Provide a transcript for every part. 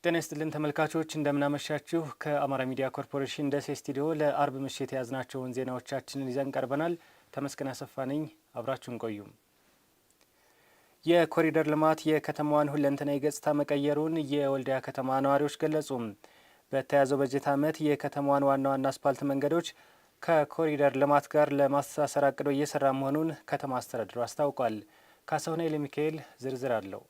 ጤና ይስጥልን ተመልካቾች እንደምናመሻችሁ ከአማራ ሚዲያ ኮርፖሬሽን ደሴ ስቱዲዮ ለአርብ ምሽት ያዝናቸውን ዜናዎቻችንን ይዘን ቀርበናል። ተመስገን አሰፋ ነኝ። አብራችሁን ቆዩ። የኮሪደር ልማት የከተማዋን ሁለንተናዊ ገጽታ መቀየሩን የወልዲያ ከተማ ነዋሪዎች ገለጹ። በተያዘው በጀት ዓመት የከተማዋን ዋና ዋና አስፓልት መንገዶች ከኮሪደር ልማት ጋር ለማስተሳሰር አቅዶ እየሰራ መሆኑን ከተማ አስተዳደሩ አስታውቋል። ካሳሁን ኃይለ ሚካኤል ዝርዝር አለው።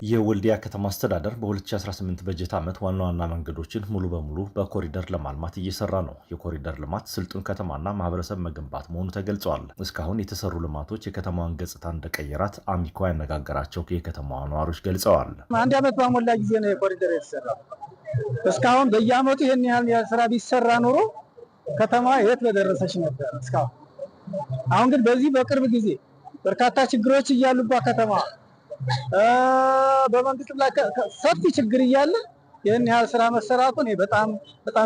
የወልዲያ ከተማ አስተዳደር በ2018 በጀት ዓመት ዋና ዋና መንገዶችን ሙሉ በሙሉ በኮሪደር ለማልማት እየሰራ ነው። የኮሪደር ልማት ስልጡን ከተማና ማህበረሰብ መገንባት መሆኑ ተገልጿል። እስካሁን የተሰሩ ልማቶች የከተማዋን ገጽታ እንደቀየራት አሚኮ ያነጋገራቸው የከተማዋ ነዋሪዎች ገልጸዋል። አንድ ዓመት ባሞላ ጊዜ ነው የኮሪደር የተሰራው። እስካሁን በየዓመቱ ይሄን ያህል ስራ ቢሰራ ኖሮ ከተማ የት በደረሰች ነበር እስካሁን። አሁን ግን በዚህ በቅርብ ጊዜ በርካታ ችግሮች እያሉባት ከተማ በመንግስት ላይ ሰፊ ችግር እያለ ይሄን ያህል ስራ መሰራቱ ነው በጣም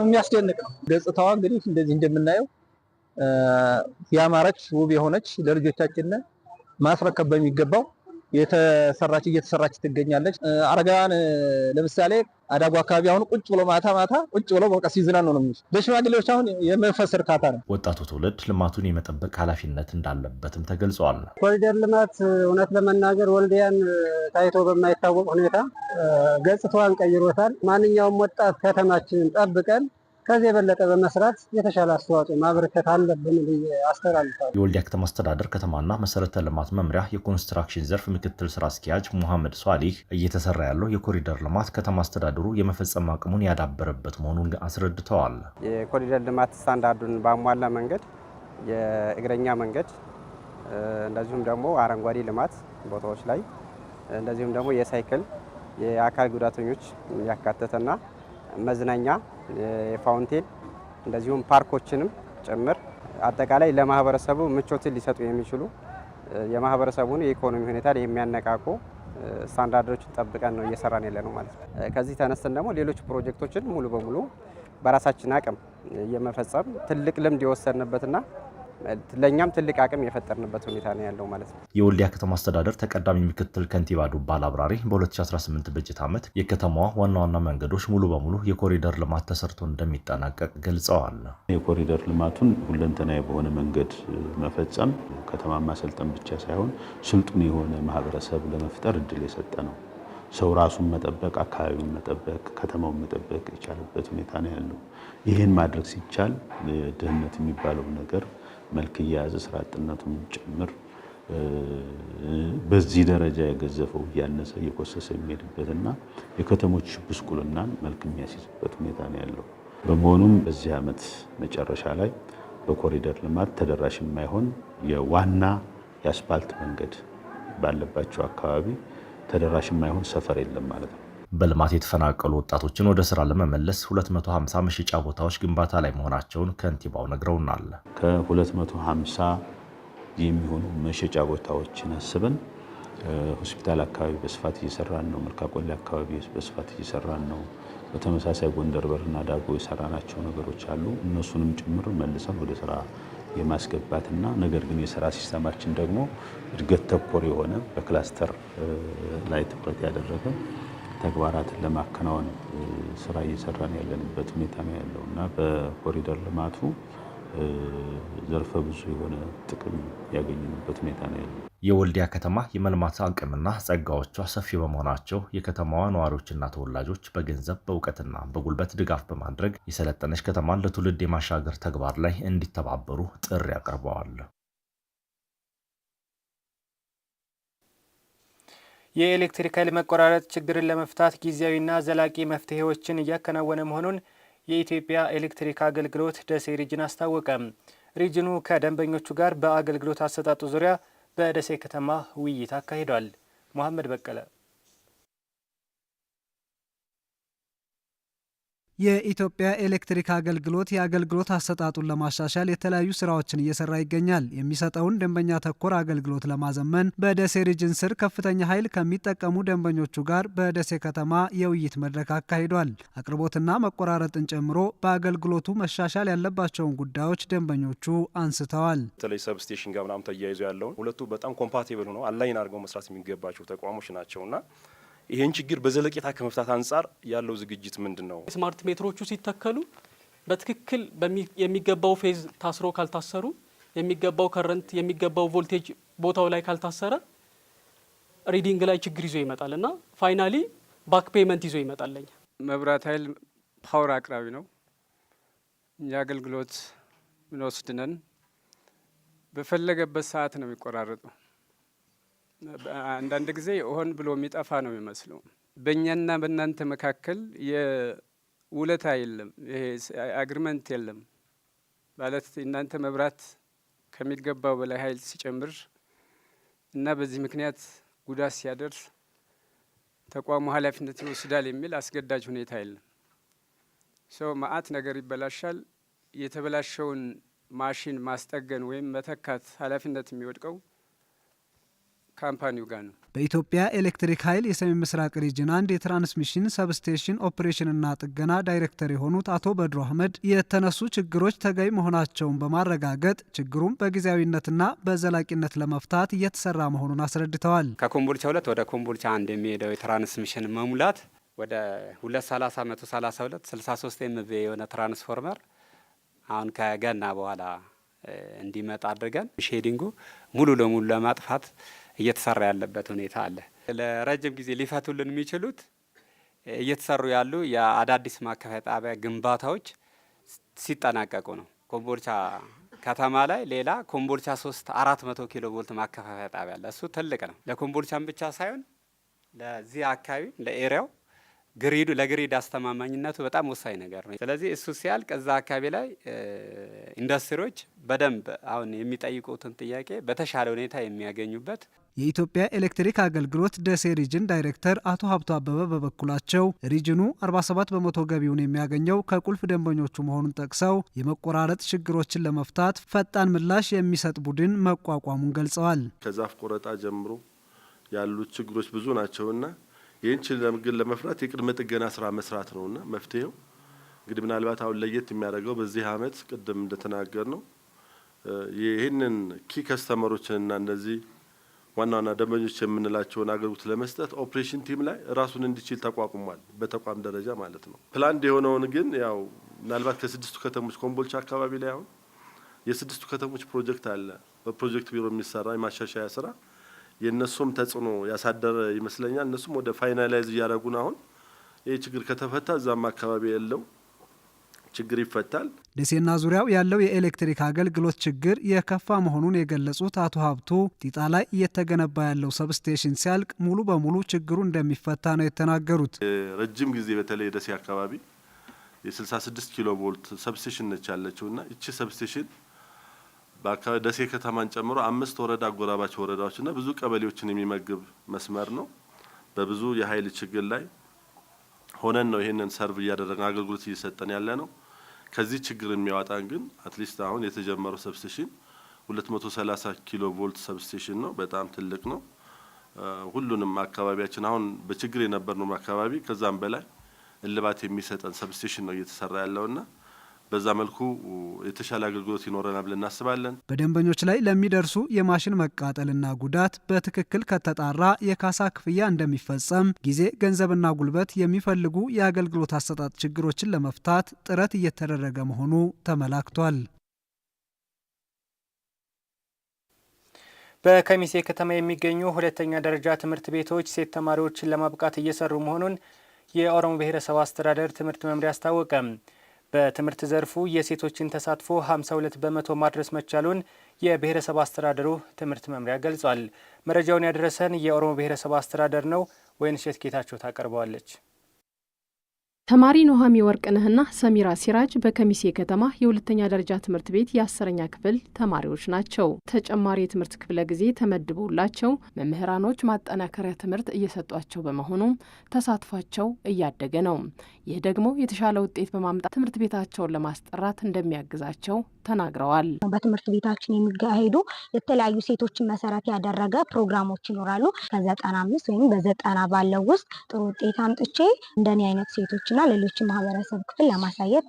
የሚያስደንቅ ነው። ገጽታዋ እንግዲህ እንደዚህ እንደምናየው ያማረች ውብ የሆነች ለልጆቻችን ማስረከብ በሚገባው እየተሰራች ትገኛለች። አረጋውያን ለምሳሌ አዳጉ አካባቢ አሁን ቁጭ ብሎ ማታ ቁጭ ብሎ በቃ ሲዝናኑ ነው የሚሉት። ለሽማግሌዎች አሁን የመንፈስ እርካታ ነው። ወጣቱ ትውልድ ልማቱን የመጠበቅ ኃላፊነት እንዳለበትም ተገልጿል። ኮሪደር ልማት እውነት ለመናገር ወልዲያን ታይቶ በማይታወቅ ሁኔታ ገጽታዋን ቀይሮታል። ማንኛውም ወጣት ከተማችንን ጠብቀን ከዚህ የበለጠ በመስራት የተሻለ አስተዋጽኦ ማበረከት አለብን ብዬ አስተላልፋለሁ። የወልዲያ ከተማ አስተዳደር ከተማና መሰረተ ልማት መምሪያ የኮንስትራክሽን ዘርፍ ምክትል ስራ አስኪያጅ መሐመድ ሷሊህ እየተሰራ ያለው የኮሪደር ልማት ከተማ አስተዳደሩ የመፈጸም አቅሙን ያዳበረበት መሆኑን አስረድተዋል። የኮሪደር ልማት ስታንዳርዱን ባሟላ መንገድ የእግረኛ መንገድ እንደዚሁም ደግሞ አረንጓዴ ልማት ቦታዎች ላይ እንደዚሁም ደግሞ የሳይክል የአካል ጉዳተኞች ያካተተና መዝናኛ የፋውንቴን እንደዚሁም ፓርኮችንም ጭምር አጠቃላይ ለማህበረሰቡ ምቾትን ሊሰጡ የሚችሉ የማህበረሰቡን የኢኮኖሚ ሁኔታ የሚያነቃቁ ስታንዳርዶችን ጠብቀን ነው እየሰራን ያለነው ማለት ነው። ከዚህ ተነስተን ደግሞ ሌሎች ፕሮጀክቶችን ሙሉ በሙሉ በራሳችን አቅም የመፈጸም ትልቅ ልምድ የወሰድንበትና ለኛም ትልቅ አቅም የፈጠርንበት ሁኔታ ነው ያለው ማለት ነው። የወልዲያ ከተማ አስተዳደር ተቀዳሚ ምክትል ከንቲባ ዱባል አብራሪ በ2018 በጀት ዓመት የከተማዋ ዋና ዋና መንገዶች ሙሉ በሙሉ የኮሪደር ልማት ተሰርቶ እንደሚጠናቀቅ ገልጸዋል። የኮሪደር ልማቱን ሁለንተናዊ በሆነ መንገድ መፈጸም ከተማ ማሰልጠን ብቻ ሳይሆን ስልጡን የሆነ ማህበረሰብ ለመፍጠር እድል የሰጠ ነው። ሰው ራሱን መጠበቅ፣ አካባቢውን መጠበቅ፣ ከተማውን መጠበቅ የቻለበት ሁኔታ ነው ያለው። ይህን ማድረግ ሲቻል ድህነት የሚባለው ነገር መልክ እየያዘ ስራ አጥነቱን ጭምር በዚህ ደረጃ የገዘፈው እያነሰ እየኮሰሰ የሚሄድበትና የከተሞች ብስቁልናን መልክ የሚያስይዝበት ሁኔታ ነው ያለው። በመሆኑም በዚህ ዓመት መጨረሻ ላይ በኮሪደር ልማት ተደራሽ የማይሆን የዋና የአስፓልት መንገድ ባለባቸው አካባቢ ተደራሽ የማይሆን ሰፈር የለም ማለት ነው። በልማት የተፈናቀሉ ወጣቶችን ወደ ስራ ለመመለስ 250 መሸጫ ቦታዎች ግንባታ ላይ መሆናቸውን ከንቲባው ነግረውናል። ከ250 የሚሆኑ መሸጫ ቦታዎችን አስበን ሆስፒታል አካባቢ በስፋት እየሰራን ነው። መልካቆሌ አካባቢ በስፋት እየሰራን ነው። በተመሳሳይ ጎንደር በርና ዳጎ የሰራናቸው ነገሮች አሉ። እነሱንም ጭምር መልሰን ወደ ስራ የማስገባትና ነገር ግን የስራ ሲስተማችን ደግሞ እድገት ተኮር የሆነ በክላስተር ላይ ትኩረት ያደረገ ተግባራትን ለማከናወን ስራ እየሰራን ያለንበት ሁኔታ ነው ያለው እና በኮሪደር ልማቱ ዘርፈ ብዙ የሆነ ጥቅም ያገኘንበት ሁኔታ ነው ያለው። የወልዲያ ከተማ የመልማት አቅምና ጸጋዎቿ ሰፊ በመሆናቸው የከተማዋ ነዋሪዎችና ተወላጆች በገንዘብ በእውቀትና በጉልበት ድጋፍ በማድረግ የሰለጠነች ከተማን ለትውልድ የማሻገር ተግባር ላይ እንዲተባበሩ ጥሪ አቅርበዋል። የኤሌክትሪክ ኃይል መቆራረጥ ችግርን ለመፍታት ጊዜያዊና ዘላቂ መፍትሄዎችን እያከናወነ መሆኑን የኢትዮጵያ ኤሌክትሪክ አገልግሎት ደሴ ሪጅን አስታወቀ። ሪጅኑ ከደንበኞቹ ጋር በአገልግሎት አሰጣጡ ዙሪያ በደሴ ከተማ ውይይት አካሂዷል። መሐመድ በቀለ የኢትዮጵያ ኤሌክትሪክ አገልግሎት የአገልግሎት አሰጣጡን ለማሻሻል የተለያዩ ስራዎችን እየሰራ ይገኛል። የሚሰጠውን ደንበኛ ተኮር አገልግሎት ለማዘመን በደሴ ሪጅን ስር ከፍተኛ ኃይል ከሚጠቀሙ ደንበኞቹ ጋር በደሴ ከተማ የውይይት መድረክ አካሂዷል። አቅርቦትና መቆራረጥን ጨምሮ በአገልግሎቱ መሻሻል ያለባቸውን ጉዳዮች ደንበኞቹ አንስተዋል። በተለይ ሰብስቴሽን ጋር ምናምን ተያይዞ ያለውን ሁለቱ በጣም ኮምፓቲብል ሆነው አላይን አድርገው መስራት የሚገባቸው ተቋሞች ናቸውና ይህን ችግር በዘለቄታ ከመፍታት አንጻር ያለው ዝግጅት ምንድን ነው? ስማርት ሜትሮቹ ሲተከሉ በትክክል የሚገባው ፌዝ ታስሮ ካልታሰሩ፣ የሚገባው ከረንት የሚገባው ቮልቴጅ ቦታው ላይ ካልታሰረ ሪዲንግ ላይ ችግር ይዞ ይመጣል እና ፋይናሊ ባክ ፔመንት ይዞ ይመጣለኝ። መብራት ኃይል ፓወር አቅራቢ ነው። እኛ አገልግሎት ምንወስድነን በፈለገበት ሰዓት ነው የሚቆራረጠው። አንዳንድ ጊዜ ሆን ብሎ የሚጠፋ ነው የሚመስለው። በእኛና በእናንተ መካከል የውለታ የለም፣ ይሄ አግሪመንት የለም ማለት እናንተ መብራት ከሚገባው በላይ ኃይል ሲጨምር እና በዚህ ምክንያት ጉዳት ሲያደርስ ተቋሙ ኃላፊነት ይወስዳል የሚል አስገዳጅ ሁኔታ የለም። ሰው መዓት ነገር ይበላሻል። የተበላሸውን ማሽን ማስጠገን ወይም መተካት ኃላፊነት የሚወድቀው ካምፓኒው ጋር ነው። በኢትዮጵያ ኤሌክትሪክ ኃይል የሰሜን ምስራቅ ሪጅን 1 የትራንስሚሽን ሰብስቴሽን ኦፕሬሽንና ጥገና ዳይሬክተር የሆኑት አቶ በድሩ አህመድ የተነሱ ችግሮች ተገቢ መሆናቸውን በማረጋገጥ ችግሩም በጊዜያዊነትና በዘላቂነት ለመፍታት እየተሰራ መሆኑን አስረድተዋል። ከኮምቦልቻ 2 ወደ ኮምቦልቻ 1 የሚሄደው የትራንስሚሽን መሙላት ወደ 230 132 63 ኤምቪ የሆነ ትራንስፎርመር አሁን ከገና በኋላ እንዲመጣ አድርገን ሼዲንጉ ሙሉ ለሙሉ ለማጥፋት እየተሰራ ያለበት ሁኔታ አለ። ለረጅም ጊዜ ሊፈቱልን የሚችሉት እየተሰሩ ያሉ የአዳዲስ ማከፋፈያ ጣቢያ ግንባታዎች ሲጠናቀቁ ነው። ኮምቦልቻ ከተማ ላይ ሌላ ኮምቦልቻ 3 400 ኪሎ ቮልት ማከፋፈያ ጣቢያ አለ። እሱ ትልቅ ነው። ለኮምቦልቻም ብቻ ሳይሆን ለዚህ አካባቢ ለኤሪያው ግሪዱ ለግሪድ አስተማማኝነቱ በጣም ወሳኝ ነገር ነው። ስለዚህ እሱ ሲያልቅ እዛ አካባቢ ላይ ኢንዱስትሪዎች በደንብ አሁን የሚጠይቁትን ጥያቄ በተሻለ ሁኔታ የሚያገኙበት። የኢትዮጵያ ኤሌክትሪክ አገልግሎት ደሴ ሪጅን ዳይሬክተር አቶ ሀብቱ አበበ በበኩላቸው ሪጅኑ 47 በመቶ ገቢውን የሚያገኘው ከቁልፍ ደንበኞቹ መሆኑን ጠቅሰው የመቆራረጥ ችግሮችን ለመፍታት ፈጣን ምላሽ የሚሰጥ ቡድን መቋቋሙን ገልጸዋል። ከዛፍ ቆረጣ ጀምሮ ያሉት ችግሮች ብዙ ናቸውና ይህን ችግር ለመፍታት የቅድመ ጥገና ስራ መስራት ነውና መፍትሄው እንግዲህ ምናልባት አሁን ለየት የሚያደርገው በዚህ አመት ቅድም እንደተናገር ነው ይህንን ኪ ከስተመሮችንና እነዚህ ዋና ዋና ደንበኞች የምንላቸውን አገልግሎት ለመስጠት ኦፕሬሽን ቲም ላይ ራሱን እንዲችል ተቋቁሟል፣ በተቋም ደረጃ ማለት ነው። ፕላንድ የሆነውን ግን ያው ምናልባት ከ6ቱ ከተሞች ኮምቦልቻ አካባቢ ላይ አሁን የ6ቱ ከተሞች ፕሮጀክት አለ። በፕሮጀክት ቢሮ የሚሰራ የማሻሻያ ስራ የነሱም ተጽዕኖ ያሳደረ ይመስለኛል። እነሱም ወደ ፋይናላይዝ እያደረጉን አሁን ይህ ችግር ከተፈታ እዛም አካባቢ ያለው ችግር ይፈታል። ደሴና ዙሪያው ያለው የኤሌክትሪክ አገልግሎት ችግር የከፋ መሆኑን የገለጹት አቶ ሀብቱ ጢጣ ላይ እየተገነባ ያለው ሰብስቴሽን ሲያልቅ ሙሉ በሙሉ ችግሩ እንደሚፈታ ነው የተናገሩት። ረጅም ጊዜ በተለይ ደሴ አካባቢ የ66 ኪሎ ቮልት ሰብስቴሽን ነች ያለችውና እቺ ሰብስቴሽን በአካባቢ ደሴ ከተማን ጨምሮ 5 ወረዳ አጎራባች ወረዳዎችና ብዙ ቀበሌዎችን የሚመግብ መስመር ነው። በብዙ የኃይል ችግር ላይ ሆነን ነው ይሄንን ሰርቭ እያደረግን አገልግሎት እየሰጠን ያለ ነው። ከዚህ ችግር የሚያወጣን ግን አትሊስት አሁን የተጀመረው ሰብስቴሽን 230 ኪሎ ቮልት ሰብስቴሽን ነው። በጣም ትልቅ ነው። ሁሉንም አካባቢያችን አሁን በችግር የነበርነው አካባቢ ከዛም በላይ እልባት የሚሰጠን ሰብስቴሽን ነው እየተሰራ ያለውና በዛ መልኩ የተሻለ አገልግሎት ይኖረናል ብለን እናስባለን። በደንበኞች ላይ ለሚደርሱ የማሽን መቃጠልና ጉዳት በትክክል ከተጣራ የካሳ ክፍያ እንደሚፈጸም፣ ጊዜ ገንዘብና ጉልበት የሚፈልጉ የአገልግሎት አሰጣጥ ችግሮችን ለመፍታት ጥረት እየተደረገ መሆኑ ተመላክቷል። በከሚሴ ከተማ የሚገኙ ሁለተኛ ደረጃ ትምህርት ቤቶች ሴት ተማሪዎችን ለማብቃት እየሰሩ መሆኑን የኦሮሞ ብሔረሰብ አስተዳደር ትምህርት መምሪያ አስታወቀ። በትምህርት ዘርፉ የሴቶችን ተሳትፎ 52 በመቶ ማድረስ መቻሉን የብሔረሰብ አስተዳደሩ ትምህርት መምሪያ ገልጿል። መረጃውን ያደረሰን የኦሮሞ ብሔረሰብ አስተዳደር ነው። ወይንሸት ጌታቸው ታቀርበዋለች። ተማሪ ኖሃሚ ወርቅነህና ሰሚራ ሲራጅ በከሚሴ ከተማ የሁለተኛ ደረጃ ትምህርት ቤት የ10ኛ ክፍል ተማሪዎች ናቸው። ተጨማሪ የትምህርት ክፍለ ጊዜ ተመድቦላቸው መምህራኖች ማጠናከሪያ ትምህርት እየሰጧቸው በመሆኑ ተሳትፏቸው እያደገ ነው። ይህ ደግሞ የተሻለ ውጤት በማምጣት ትምህርት ቤታቸውን ለማስጠራት እንደሚያግዛቸው ተናግረዋል። በትምህርት ቤታችን የሚካሄዱ የተለያዩ ሴቶችን መሰረት ያደረገ ፕሮግራሞች ይኖራሉ። ከ95 ወይም በ90 ባለው ውስጥ ጥሩ ውጤት አምጥቼ እንደኔ አይነት ሴቶችና ሌሎች ማህበረሰብ ክፍል ለማሳየት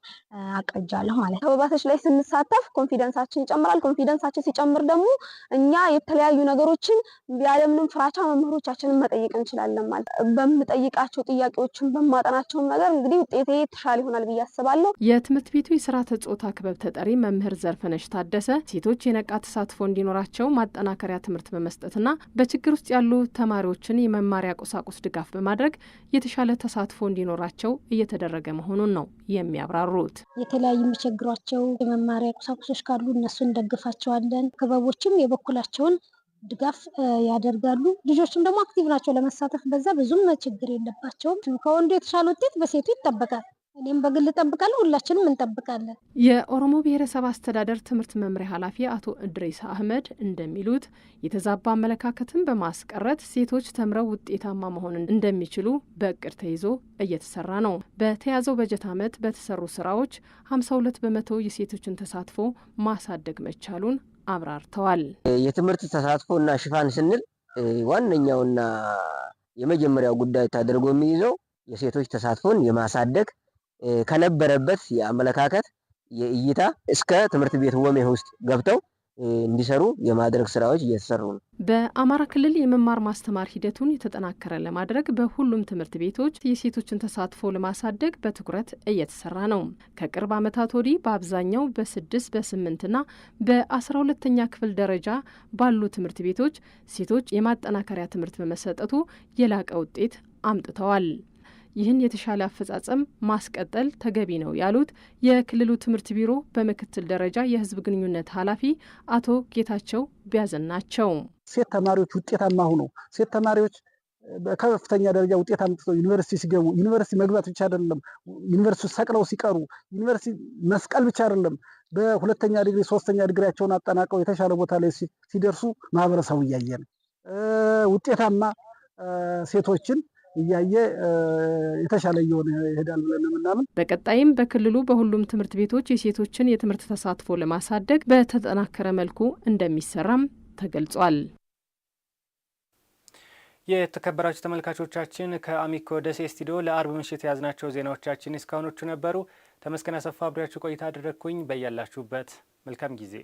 አቅጃለሁ ማለት ነው። በባቶች ላይ ስንሳተፍ ኮንፊደንሳችን ይጨምራል። ኮንፊደንሳችን ሲጨምር ደግሞ እኛ የተለያዩ ነገሮችን ያለምንም ፍራቻ መምህሮቻችንን መጠየቅ እንችላለን ማለት በምጠይቃቸው ጥያቄዎችን በማጠናቸው ነገር እንግዲህ ውጤቴ የተሻለ ይሆናል ብዬ አስባለሁ። የትምህርት ቤቱ የስርዓተ ጾታ ክበብ ተጠሪ መምህር ዘርፈነሽ ታደሰ ሴቶች የነቃ ተሳትፎ እንዲኖራቸው ማጠናከሪያ ትምህርት በመስጠትና በችግር ውስጥ ያሉ ተማሪዎችን የመማሪያ ቁሳቁስ ድጋፍ በማድረግ የተሻለ ተሳትፎ እንዲኖራቸው እየተደረገ መሆኑን ነው የሚያብራሩት። የተለያዩ የሚቸግሯቸው የመማሪያ ቁሳቁሶች ካሉ እነሱን እንደግፋቸዋለን። ክበቦችም የበኩላቸውን ድጋፍ ያደርጋሉ። ልጆችም ደግሞ አክቲቭ ናቸው ለመሳተፍ በዛ ብዙም ችግር የለባቸውም። ከወንዱ የተሻለ ውጤት በሴቱ ይጠበቃል። እኔም በግል እጠብቃለሁ፣ ሁላችንም እንጠብቃለን። የኦሮሞ ብሔረሰብ አስተዳደር ትምህርት መምሪያ ኃላፊ አቶ እድሪስ አህመድ እንደሚሉት የተዛባ አመለካከትን በማስቀረት ሴቶች ተምረው ውጤታማ መሆን እንደሚችሉ በእቅድ ተይዞ እየተሰራ ነው። በተያዘው በጀት ዓመት በተሰሩ ስራዎች 52 በመቶ የሴቶችን ተሳትፎ ማሳደግ መቻሉን አብራርተዋል። የትምህርት ተሳትፎና ሽፋን ስንል ዋነኛውና የመጀመሪያው ጉዳይ ተደርጎ የሚይዘው የሴቶች ተሳትፎን የማሳደግ ከነበረበት የአመለካከት የእይታ እስከ ትምህርት ቤት ወሜ ውስጥ ገብተው እንዲሰሩ የማድረግ ስራዎች እየተሰሩ ነው። በአማራ ክልል የመማር ማስተማር ሂደቱን የተጠናከረ ለማድረግ በሁሉም ትምህርት ቤቶች የሴቶችን ተሳትፎ ለማሳደግ በትኩረት እየተሰራ ነው። ከቅርብ ዓመታት ወዲህ በአብዛኛው በ6 በ8ና በ12ኛ ክፍል ደረጃ ባሉ ትምህርት ቤቶች ሴቶች የማጠናከሪያ ትምህርት በመሰጠቱ የላቀ ውጤት አምጥተዋል። ይህን የተሻለ አፈጻጸም ማስቀጠል ተገቢ ነው ያሉት የክልሉ ትምህርት ቢሮ በምክትል ደረጃ የሕዝብ ግንኙነት ኃላፊ አቶ ጌታቸው ቢያዘን ናቸው። ሴት ተማሪዎች ውጤታማ ሆነው ሴት ተማሪዎች በከፍተኛ ደረጃ ውጤት አምጥተው ዩኒቨርሲቲ ሲገቡ ዩኒቨርሲቲ መግባት ብቻ አይደለም፣ ዩኒቨርሲቲ ሰቅለው ሲቀሩ ዩኒቨርሲቲ መስቀል ብቻ አይደለም፣ በሁለተኛ ዲግሪ 3ኛ ዲግሪያቸውን አጠናቀው የተሻለ ቦታ ላይ ሲደርሱ ማህበረሰቡ እያየ ነው። ውጤታማ ሴቶችን እያየ የተሻለ እየሆነ ይሄዳል ብለን ምናምን። በቀጣይም በክልሉ በሁሉም ትምህርት ቤቶች የሴቶችን የትምህርት ተሳትፎ ለማሳደግ በተጠናከረ መልኩ እንደሚሰራም ተገልጿል። የተከበራችሁ ተመልካቾቻችን ከአሚኮ ደሴ ስቱዲዮ ለአርብ ምሽት የያዝናቸው ዜናዎቻችን እስካሁኖቹ ነበሩ። ተመስገን አሰፋ አብሬያችሁ ቆይታ አደረግኩኝ። በያላችሁበት መልካም ጊዜ